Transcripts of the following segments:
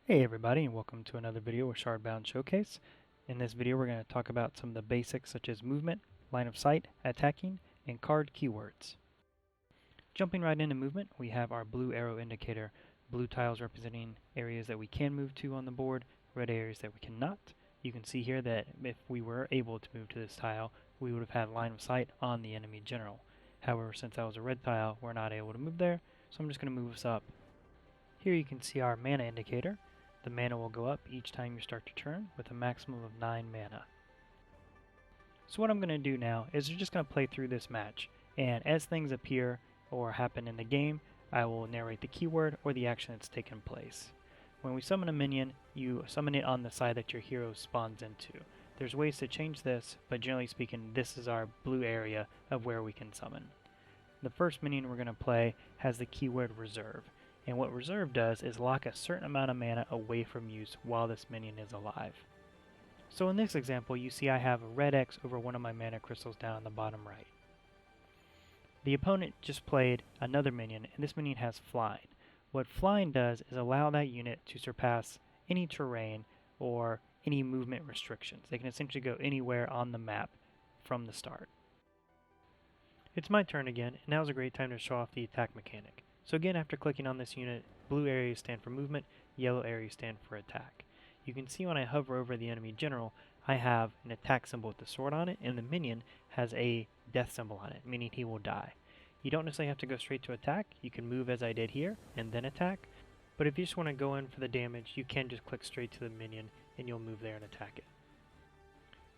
Hey everybody, and welcome to another video with Shardbound Showcase. In this video we're going to talk about some of the basics such as movement, line of sight, attacking, and card keywords. Jumping right into movement, we have our blue arrow indicator, blue tiles representing areas that we can move to on the board, red areas that we cannot. You can see here that if we were able to move to this tile, we would have had line of sight on the enemy general. However, since that was a red tile, we're not able to move there, so I'm just going to move us up. Here you can see our mana indicator. The mana will go up each time you start your turn with a maximum of 9 mana. So what I'm going to do now is we're just going to play through this match, and as things appear or happen in the game, I will narrate the keyword or the action that's taken place. When we summon a minion, you summon it on the side that your hero spawns into. There's ways to change this, but generally speaking, this is our blue area of where we can summon. The first minion we're going to play has the keyword reserve. And what reserve does is lock a certain amount of mana away from use while this minion is alive. So in this example, you see I have a red X over one of my mana crystals down on the bottom right. The opponent just played another minion, and this minion has flying. What flying does is allow that unit to surpass any terrain or any movement restrictions. They can essentially go anywhere on the map from the start. It's my turn again, and now's a great time to show off the attack mechanic. So again, after clicking on this unit, blue areas stand for movement, yellow areas stand for attack. You can see when I hover over the enemy general, I have an attack symbol with the sword on it, and the minion has a death symbol on it, meaning he will die. You don't necessarily have to go straight to attack. You can move as I did here, and then attack. But if you just want to go in for the damage, you can just click straight to the minion, and you'll move there and attack it.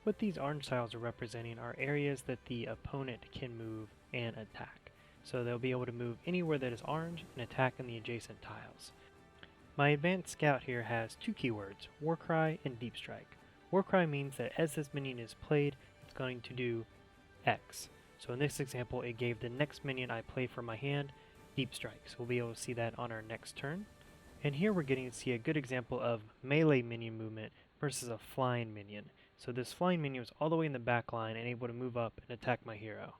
What these orange tiles are representing are areas that the opponent can move and attack. So they'll be able to move anywhere that is orange and attack in the adjacent tiles. My advanced scout here has two keywords, Warcry and Deep Strike. Warcry means that as this minion is played, it's going to do X. So in this example, it gave the next minion I play for my hand Deep Strike. So we'll be able to see that on our next turn. And here we're getting to see a good example of melee minion movement versus a flying minion. So this flying minion was all the way in the back line and able to move up and attack my hero.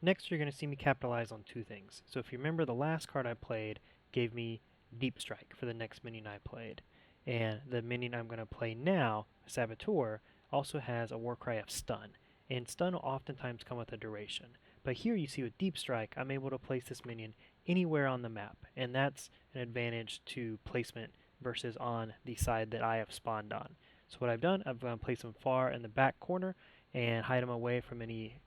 Next, you're going to see me capitalize on two things. So if you remember, the last card I played gave me Deep Strike for the next minion I played. And the minion I'm going to play now, Saboteur, also has a Warcry of Stun. And Stun will oftentimes come with a duration. But here you see with Deep Strike, I'm able to place this minion anywhere on the map. And that's an advantage to placement versus on the side that I have spawned on. So what I've done, I've placed him far in the back corner and hide him away from any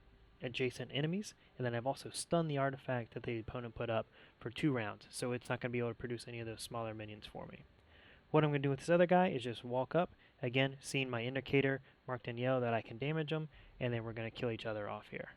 adjacent enemies, and then I've also stunned the artifact that the opponent put up for 2 rounds, so it's not going to be able to produce any of those smaller minions for me. What I'm going to do with this other guy is just walk up, again seeing my indicator marked in yellow that I can damage him, and then we're going to kill each other off here.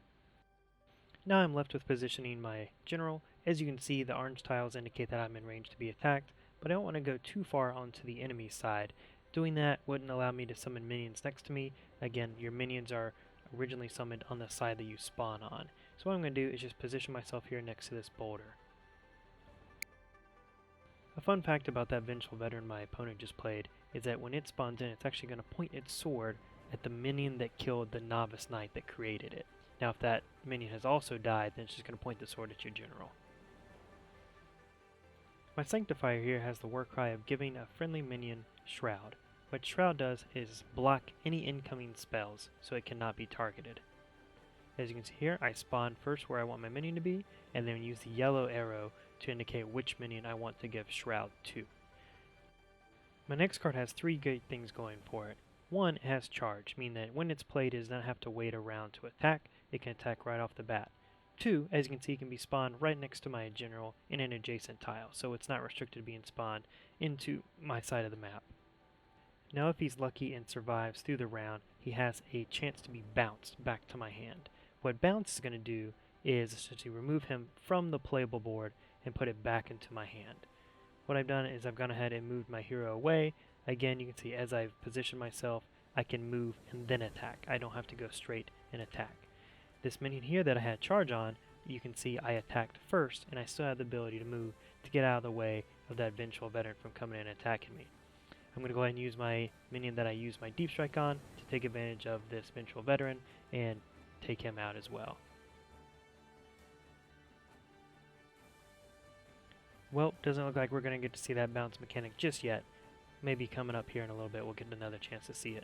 Now I'm left with positioning my general. As you can see, the orange tiles indicate that I'm in range to be attacked, but I don't want to go too far onto the enemy side. Doing that wouldn't allow me to summon minions next to me. Again, your minions are originally summoned on the side that you spawn on. So what I'm going to do is just position myself here next to this boulder. A fun fact about that Vengeful Veteran my opponent just played is that when it spawns in, it's actually going to point its sword at the minion that killed the Novice Knight that created it. Now if that minion has also died, then it's just going to point the sword at your general. My Sanctifier here has the Warcry of giving a friendly minion Shroud. What Shroud does is block any incoming spells so it cannot be targeted. As you can see here, I spawn first where I want my minion to be, and then use the yellow arrow to indicate which minion I want to give Shroud to. My next card has 3 great things going for it. One, it has charge, meaning that when it's played it does not have to wait around to attack, it can attack right off the bat. 2, as you can see, it can be spawned right next to my general in an adjacent tile, so it's not restricted to being spawned into my side of the map. Now if he's lucky and survives through the round, he has a chance to be bounced back to my hand. What bounce is going to do is essentially remove him from the playable board and put it back into my hand. What I've done is I've gone ahead and moved my hero away. Again, you can see as I've positioned myself, I can move and then attack. I don't have to go straight and attack. This minion here that I had charge on, you can see I attacked first, and I still have the ability to move to get out of the way of that Vengeful Veteran from coming in and attacking me. I'm going to go ahead and use my minion that I used my Deep Strike on to take advantage of this Vengeful Veteran and take him out as well. Well, doesn't look like we're going to get to see that bounce mechanic just yet. Maybe coming up here in a little bit we'll get another chance to see it.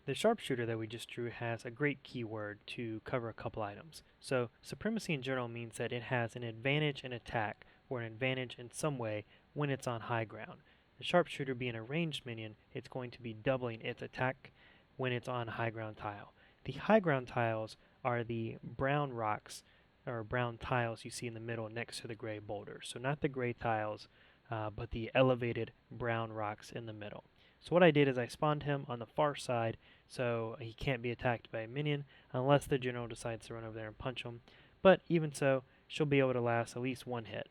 The sharpshooter that we just drew has a great keyword to cover a couple items. So supremacy in general means that it has an advantage in attack or an advantage in some way when it's on high ground. The sharpshooter being a ranged minion, it's going to be doubling its attack when it's on high ground tile. The high ground tiles are the brown rocks or brown tiles you see in the middle next to the gray boulders. So not the gray tiles, but the elevated brown rocks in the middle. So what I did is I spawned him on the far side so he can't be attacked by a minion unless the general decides to run over there and punch him. But even so, she'll be able to last at least one hit.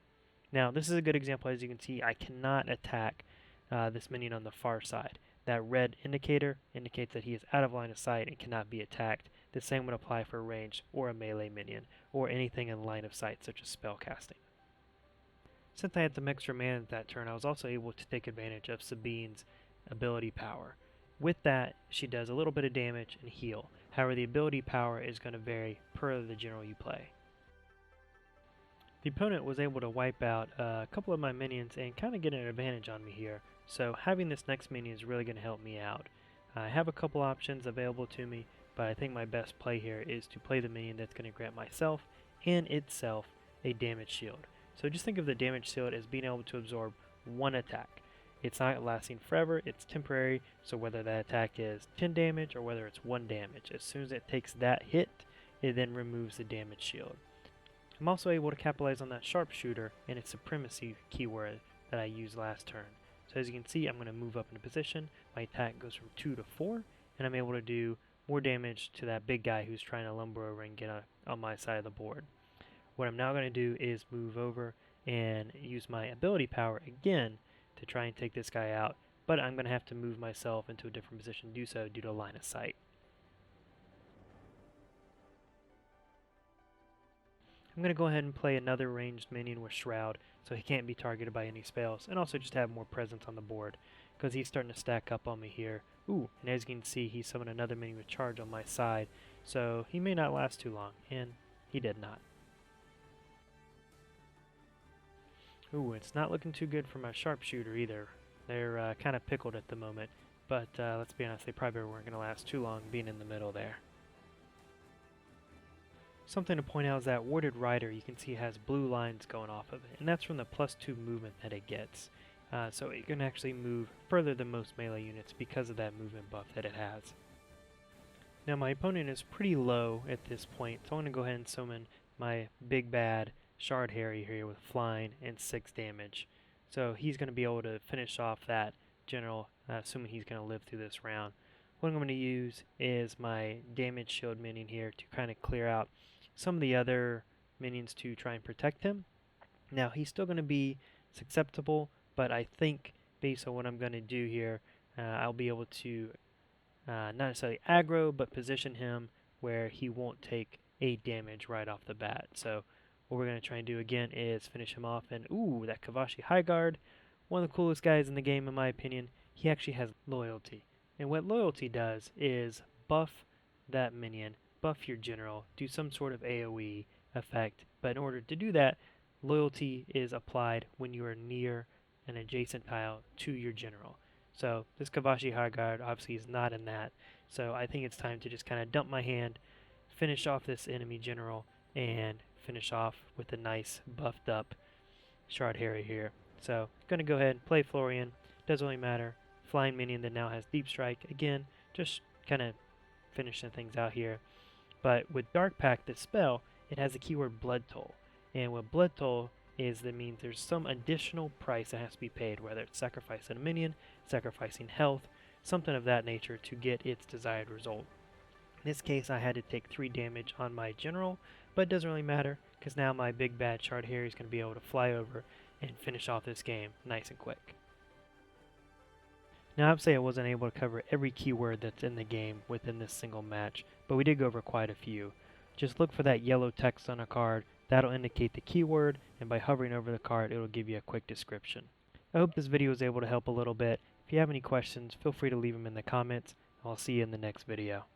Now this is a good example. As you can see, I cannot attack this minion on the far side. That red indicator indicates that he is out of line of sight and cannot be attacked. The same would apply for a ranged or a melee minion or anything in line of sight such as spell casting. Since I had some extra mana that turn, I was also able to take advantage of Sabine's ability power. With that, she does a little bit of damage and heal. However, the ability power is going to vary per the general you play. The opponent was able to wipe out a couple of my minions and kind of get an advantage on me here, so having this next minion is really going to help me out. I have a couple options available to me, but I think my best play here is to play the minion that's going to grant myself and itself a damage shield. So just think of the damage shield as being able to absorb one attack. It's not lasting forever, it's temporary, so whether that attack is 10 damage or whether it's 1 damage, as soon as it takes that hit, it then removes the damage shield. I'm also able to capitalize on that sharpshooter and its supremacy keyword that I used last turn. So as you can see, I'm going to move up into position, my attack goes from 2 to 4, and I'm able to do more damage to that big guy who's trying to lumber over and get on my side of the board. What I'm now going to do is move over and use my ability power again to try and take this guy out, but I'm going to have to move myself into a different position to do so due to line of sight. I'm going to go ahead and play another ranged minion with Shroud so he can't be targeted by any spells, and also just have more presence on the board because he's starting to stack up on me here. Ooh, and as you can see, he summoned another minion with charge on my side, so he may not last too long, and he did not. Ooh, it's not looking too good for my sharpshooter either. They're kind of pickled at the moment, but let's be honest, they probably weren't going to last too long being in the middle there. Something to point out is that Warded Rider, you can see, has blue lines going off of it, and that's from the +2 movement that it gets. So it can actually move further than most melee units because of that movement buff that it has. Now my opponent is pretty low at this point, so I'm going to go ahead and summon my big bad Shard Harry here with flying and 6 damage. So he's going to be able to finish off that general, assuming he's going to live through this round. What I'm going to use is my damage shield minion here to kind of clear out some of the other minions to try and protect him. Now he's still going to be susceptible, but I think based on what I'm going to do here, I'll be able to not necessarily aggro, but position him where he won't take 8 damage right off the bat. So what we're going to try and do again is finish him off. And ooh, that Kavashi High Guard, one of the coolest guys in the game in my opinion. He actually has loyalty. And what loyalty does is buff that minion, buff your general, do some sort of AoE effect. But in order to do that, loyalty is applied when you are near an adjacent tile to your general. So this Kavashi High Guard obviously is not in that. So I think it's time to just kind of dump my hand, finish off this enemy general, and finish off with a nice buffed up Shard Harry here. So going to go ahead and play Florian. Doesn't really matter. Flying minion that now has Deep Strike. Again, just kind of finishing things out here. But with Dark Pact, this spell, it has the keyword Blood Toll. And what Blood Toll is, that means there's some additional price that has to be paid, whether it's sacrificing a minion, sacrificing health, something of that nature to get its desired result. In this case, I had to take 3 damage on my general, but it doesn't really matter because now my big bad Shard Harry is going to be able to fly over and finish off this game nice and quick. Now, I'd say I wasn't able to cover every keyword that's in the game within this single match, but we did go over quite a few. Just look for that yellow text on a card. That'll indicate the keyword, and by hovering over the card, it'll give you a quick description. I hope this video was able to help a little bit. If you have any questions, feel free to leave them in the comments. I'll see you in the next video.